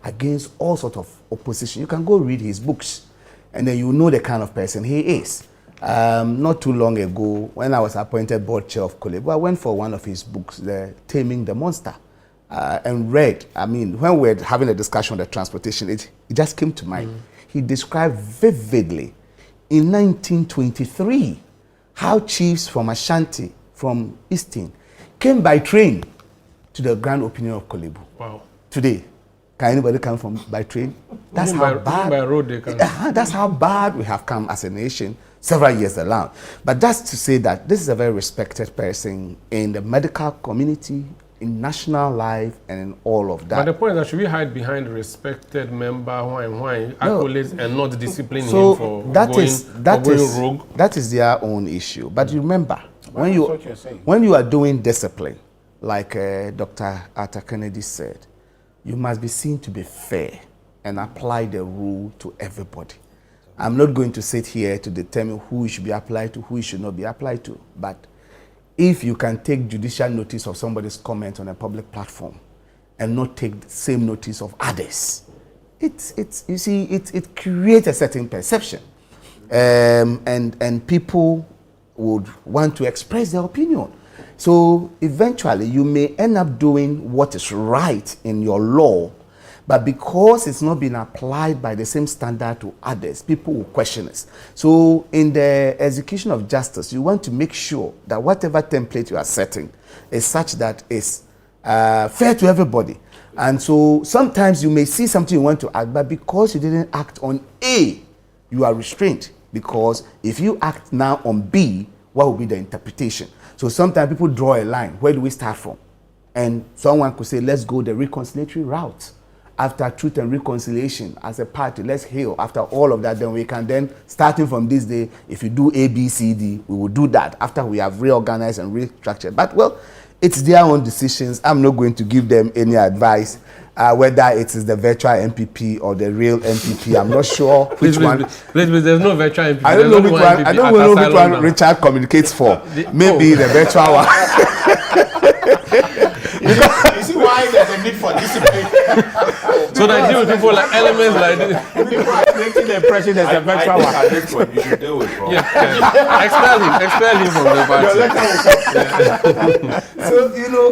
against all sorts of opposition, you can go read his books, and then you know the kind of person he is. Not too long ago, when I was appointed board chair of Kolebu, I went for one of his books, the Taming the Monster, and read. I mean, when we were having a discussion on the transportation, it just came to mind. He described vividly in 1923 how chiefs from Ashanti, from Easton, came by train to the grand opening of Kolebu. Wow. Today, can anybody come from by train? That's Even how by, bad. even by road they can. That's how bad we have come as a nation several years along. But that's to say that this is a very respected person in the medical community, in national life, and in all of that. But the point is that should we hide behind respected member accolades and not discipline him So for that going, is rogue? that is their own issue. But you remember, when you are doing discipline, like Dr. Arthur Kennedy said, you must be seen to be fair and apply the rule to everybody. I'm not going to sit here to determine who it should be applied to, who it should not be applied to. But if you can take judicial notice of somebody's comment on a public platform and not take the same notice of others, it creates a certain perception. And people would want to express their opinion. So eventually you may end up doing what is right in your law, but because it's not been applied by the same standard to others, people will question it. So in the execution of justice, you want to make sure that whatever template you are setting is such that it's fair to everybody. And so sometimes you may see something you want to act, but because you didn't act on A, you are restrained. Because if you act now on B, what will be the interpretation? So sometimes people draw a line. Where do we start from? And someone could say, let's go the reconciliatory route. After truth and reconciliation as a party, let's heal. After all of that, then we can then, starting from this day, if you do A, B, C, D, we will do that after we have reorganized and restructured. But well, it's their own decisions. I'm not going to give them any advice, whether it is the virtual NPP or the real NPP. I'm not sure which one. Please, there's no virtual NPP. I don't know which one. I don't know which one Richard communicates for. Maybe the virtual one. You see why there's a need for discipline? So that deal with people like elements like this. People are creating the impression there's a virtual one. You should deal with Prof. Expel him from the party. So, you know,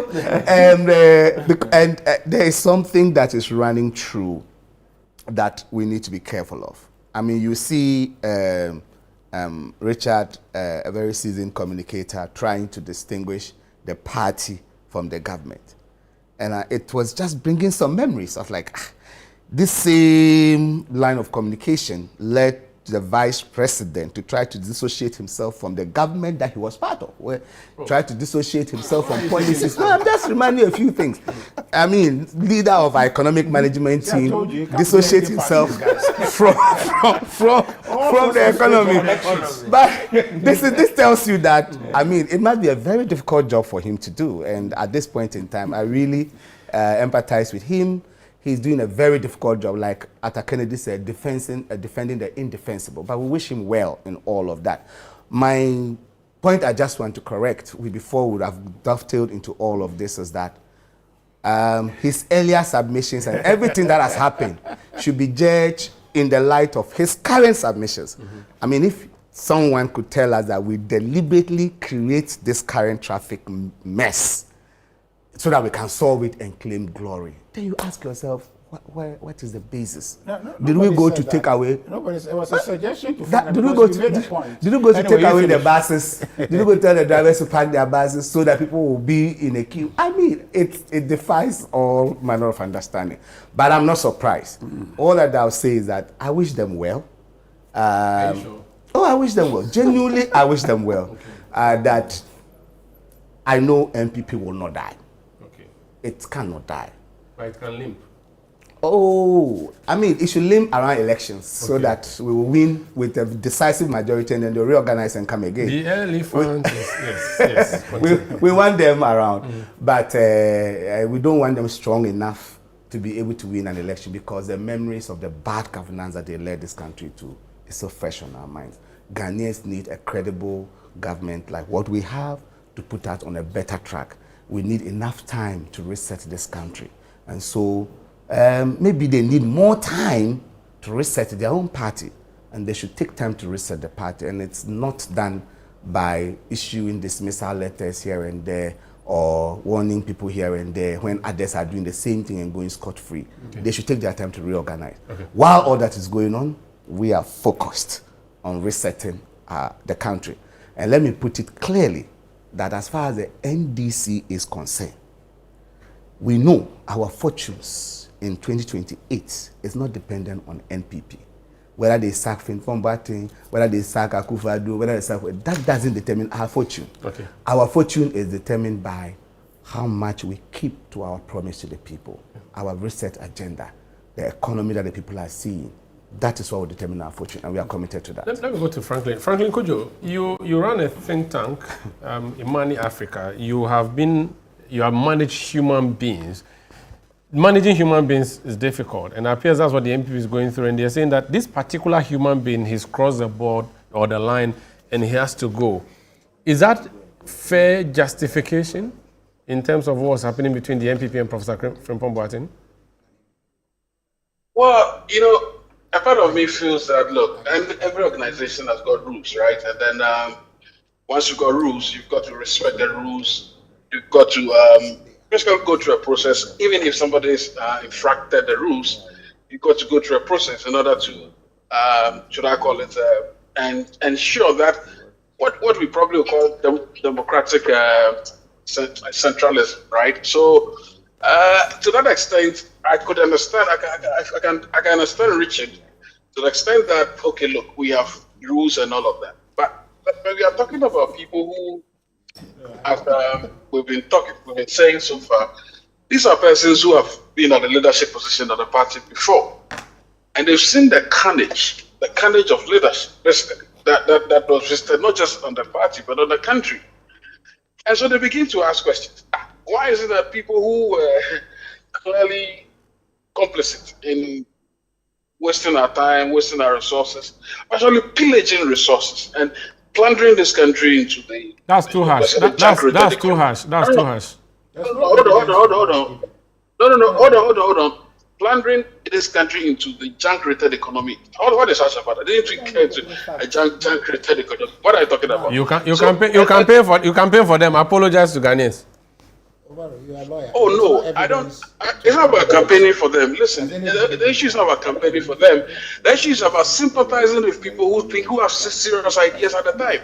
and there is something that is running true that we need to be careful of. I mean, you see Richard, a very seasoned communicator, trying to distinguish the party from the government. And it was just bringing some memories of like, this same line of communication led the vice president to try to dissociate himself from the government that he was part of, where try to dissociate himself from policies. No, I'm just reminding you a few things. I mean, leader of our economic management team dissociate himself from the economy. But this tells you that, I mean, it might be a very difficult job for him to do. And at this point in time, I really empathize with him. He's doing a very difficult job, like Arthur Kennedy said, defending the indefensible. But we wish him well in all of that. My point I just want to correct, before we would have dovetailed into all of this, is that his earlier submissions and everything that has happened should be judged in the light of his current submissions. Mm-hmm. I mean, if someone could tell us that we deliberately create this current traffic mess so that we can solve it and claim glory, then you ask yourself, what is the basis? Did we go to take away? Nobody said it was a suggestion to did we go to take away the buses? Did we go tell the drivers to park their buses so that people will be in a queue? I mean, it defies all manner of understanding. But I'm not surprised. All that I'll say is that I wish them well. Are you sure? Oh, I wish them well. Genuinely, I wish them well. Okay. That I know NPP will not die. Okay. It cannot die. But it can limp. Oh, I mean, it should limp around elections so that we will win with a decisive majority and then they'll reorganize and come again. The elephant is, yes. we want them around, but we don't want them strong enough to be able to win an election because the memories of the bad governance that they led this country to is so fresh on our minds. Ghanaians need a credible government like what we have to put us on a better track. We need enough time to reset this country. And so maybe they need more time to reset their own party and they should take time to reset the party. And it's not done by issuing dismissal letters here and there or warning people here and there when others are doing the same thing and going scot-free. Okay. They should take their time to reorganize. Okay. While all that is going on, we are focused on resetting the country. And let me put it clearly that as far as the NDC is concerned, we know our fortunes in 2028 is not dependent on NPP. Whether they sack Frimpong-Boateng, whether they sack Akufo-Addo, whether they sack, that doesn't determine our fortune. Okay. Our fortune is determined by how much we keep to our promise to the people, our reset agenda, the economy that the people are seeing. That is what will determine our fortune, and we are committed to that. Let me go to Franklin. Franklin Kojo, you run a think tank, Imani Africa. You have managed human beings. Managing human beings is difficult, and it appears that's what the NPP is going through, and they're saying that this particular human being has crossed the board or the line and he has to go. Is that fair justification in terms of what's happening between the NPP and Professor Frimpong-Boateng? Well, a part of me feels that, look, every organization has got rules, right? And then once you've got rules, you've got to respect the rules. You've got to basically go through a process. Even if somebody's infracted the rules, you've got to go through a process in order to, should I call it, and ensure that what we probably call democratic centralism, right? So to that extent, I could understand. I can understand Richard to the extent that, okay, look, we have rules and all of that. But we are talking about people who, as we've been saying so far, these are persons who have been at the leadership position of the party before, and they've seen the carnage of leadership that was visited not just on the party but on the country, and so they begin to ask questions. Why is it that people who were clearly complicit in wasting our time, wasting our resources, actually pillaging resources and plundering this country into the... That's too harsh. That's too harsh. That's too harsh. Hold on. Hold on. Plundering this country into the junk-rated economy. What is harsh about it? I didn't get into a junk-rated economy. What are you talking about? You can pay for them. Apologize to Ghanaians. Oh no, I don't. It's not about campaigning for them. Listen, the issue is not about campaigning for them. The issue is about sympathizing with people who have serious ideas at the time.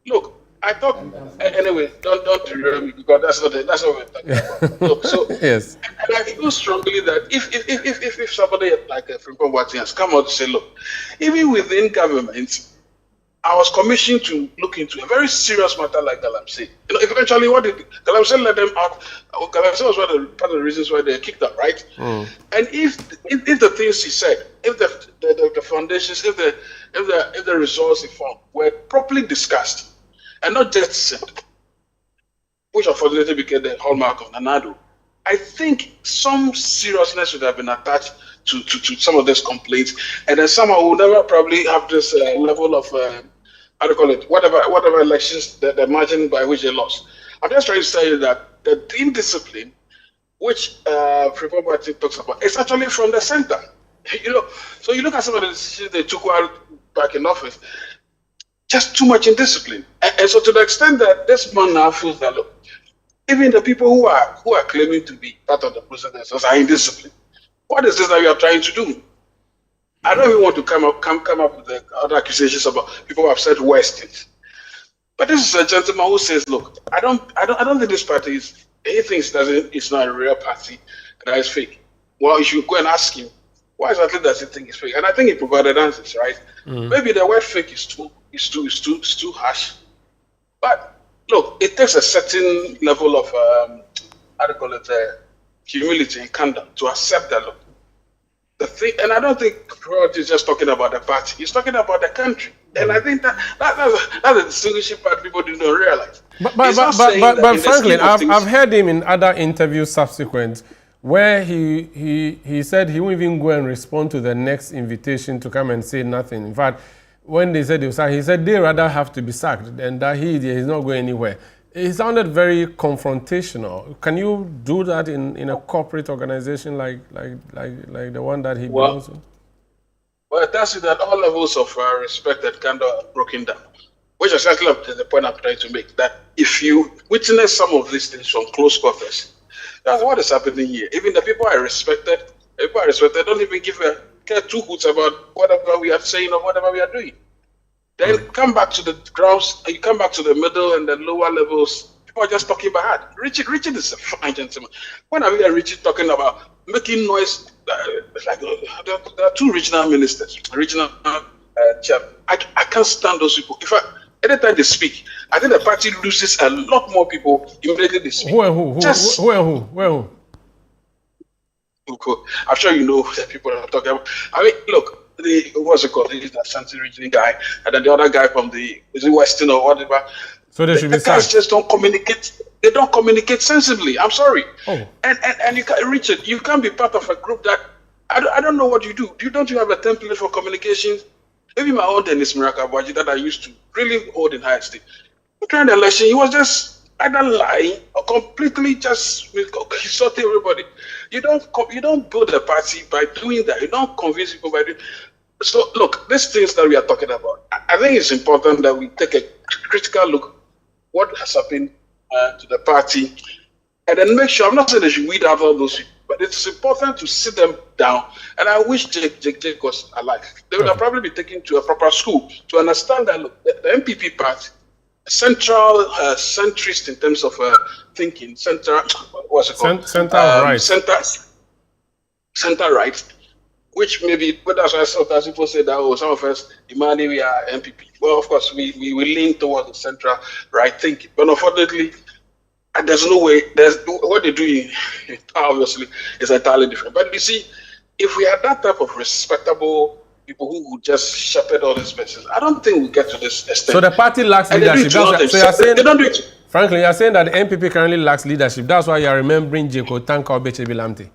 Look, I thought anyway. Don't derail me because that's not what we're talking about. Look, so yes, and I feel strongly that if somebody like Frimpong-Boateng has come out to say, look, even within government, I was commissioned to look into a very serious matter like Galamsey. Eventually, what did Galamsey let them out? Galamsey was part of the reasons why they kicked out, right? And if the things he said, if the foundations, if the results he found were properly discussed and not just said, which unfortunately became the hallmark of Nanado, I think some seriousness would have been attached to some of these complaints, and then somehow we'll never probably have this level of how do you call it, whatever elections, the margin by which they lost. I'm just trying to tell you that the indiscipline, which Frimpong-Boateng talks about, is actually from the center. So you look at some of the decisions they took while back in office, just too much indiscipline. And so to the extent that this man now feels that, look, even the people who are claiming to be part of the process are indisciplined. What is this that we are trying to do? I don't even want to come up with the other accusations about people who have said worse things. But this is a gentleman who says, look, I don't think this party is, he thinks it's not a real party, that is fake. Well, you should go and ask him, why exactly does he think it's fake? And I think he provided answers, right? Maybe the word fake is too harsh. But look, it takes a certain level of humility and candor to accept that, look, the thing, and I don't think Prof is just talking about the party, he's talking about the country. And I think that's a distinguishing part people do not realize. But Franklin, I've heard him in other interviews subsequent where he said he won't even go and respond to the next invitation to come and say nothing. In fact, when they said they were sacked, he said they rather have to be sacked and that he's not going anywhere. It sounded very confrontational. Can you do that in a corporate organization like the one that he belongs to? But it tells you that all levels of respect and candor are broken down, which is exactly the point I'm trying to make, that if you witness some of these things from close quarters, that's what is happening here. Even the people I respected don't even care two hoots about whatever we are saying or whatever we are doing. Then come back to the grounds, you come back to the middle and the lower levels, people are just talking bad. Richard is a fine gentleman. When I hear Richard talking about making noise, like there are two regional ministers, regional chairman. I can't stand those people. In fact, anytime they speak, I think the party loses a lot more people immediately they speak. Who? I'm sure you know the people that are talking about. I mean, look, what's it called? The Ashanti region guy, and then the other guy from the Western or whatever. So they should be guys just don't communicate. They don't communicate sensibly. I'm sorry. Oh. And you can't, Richard, you can't be part of a group that I don't know what you do. Don't you have a template for communication? Maybe my own Dennis Mirakabaji that I used to really hold in high esteem. During the election, he was just either lying or completely just insulting everybody. You don't build a party by doing that. You don't convince people by doing. So look, these things that we are talking about, I think it's important that we take a critical look what has happened to the party, and then make sure. I'm not saying they should weed out all those people, but it's important to sit them down. And I wish Jake was alive. They would have probably been taken to a proper school to understand that look, the NPP party, central centrist in terms of thinking, center right, which maybe, but that's why sometimes people say that some of us demanding we are NPP. Well, of course, we lean towards the central right thinking, but unfortunately, there's no way. What they're doing, obviously, is entirely different. But you see, if we had that type of respectable people who would just shepherd all these messages, I don't think we get to this extent. So the party lacks leadership. So you're saying, they don't do it. Frankly, you're saying that the NPP currently lacks leadership. That's why you're remembering Jacob Tanka Obechebi Lamte.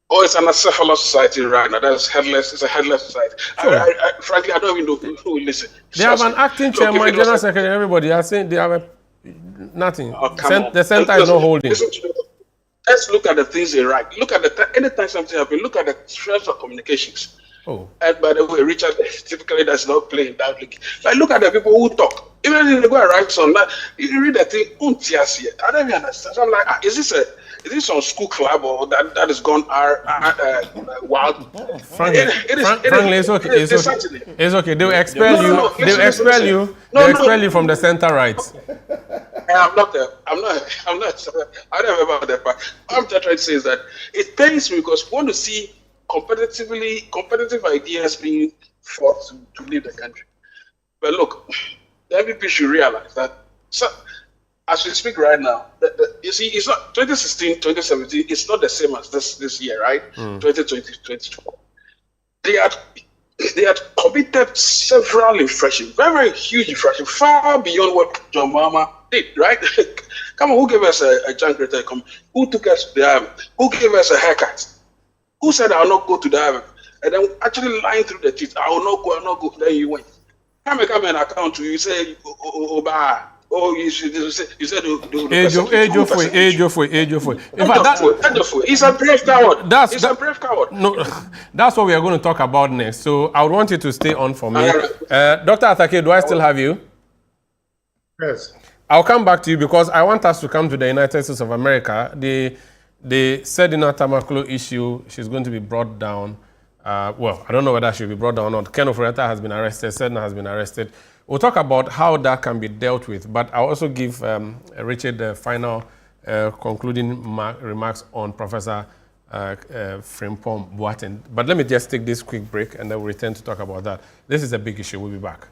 Oh, it's an acephalous society right now. That's headless. It's a headless society. Sure. Frankly, I don't even know who will listen. They have an acting chairman, general secretary, everybody. Are saying they have nothing. Oh, the center is not holding. Let's look at the things they write. Look at anytime something happens, look at the strength of communications. Oh. And by the way, Richard typically does not play in that league. But look at the people who talk. Even if they go and write some, you read the thing, I don't even understand. So I'm like, is this some school club or that has gone wild? Frankly, it's okay. It's okay. They'll expel you. They'll expel you. They'll expel you from the center right. I'm not. I don't know about that part. What I'm trying to say is that it pains me because we want to see competitive ideas being fought to lead the country. But look, the NPP should realize that. So, as we speak right now, you see, it's not 2016, 2017. It's not the same as this year, right? 2020, 2024. They had committed several infractions, very, very huge infractions, far beyond what John Mahama did, right? Come on, who gave us a junk return? Who took us to the army? Who gave us a haircut? Who said I will not go to the army? And then actually lying through the teeth, I will not go. Then you went. Come an account to you, say, oh, you said he's a brave coward. He's a brave coward. No, that's what we are going to talk about next. So I would want you to stay on for me. Dr. Atake, do I still have you? Yes. I'll come back to you because I want us to come to the United States of America. The Sedina Tamaklo issue, she's going to be brought down. Well, I don't know whether she'll be brought down or not. Ken Ofureta has been arrested. Sedina has been arrested. We'll talk about how that can be dealt with, but I'll also give Richard the final concluding remarks on Professor Frimpong-Boateng. But let me just take this quick break and then we'll return to talk about that. This is a big issue. We'll be back.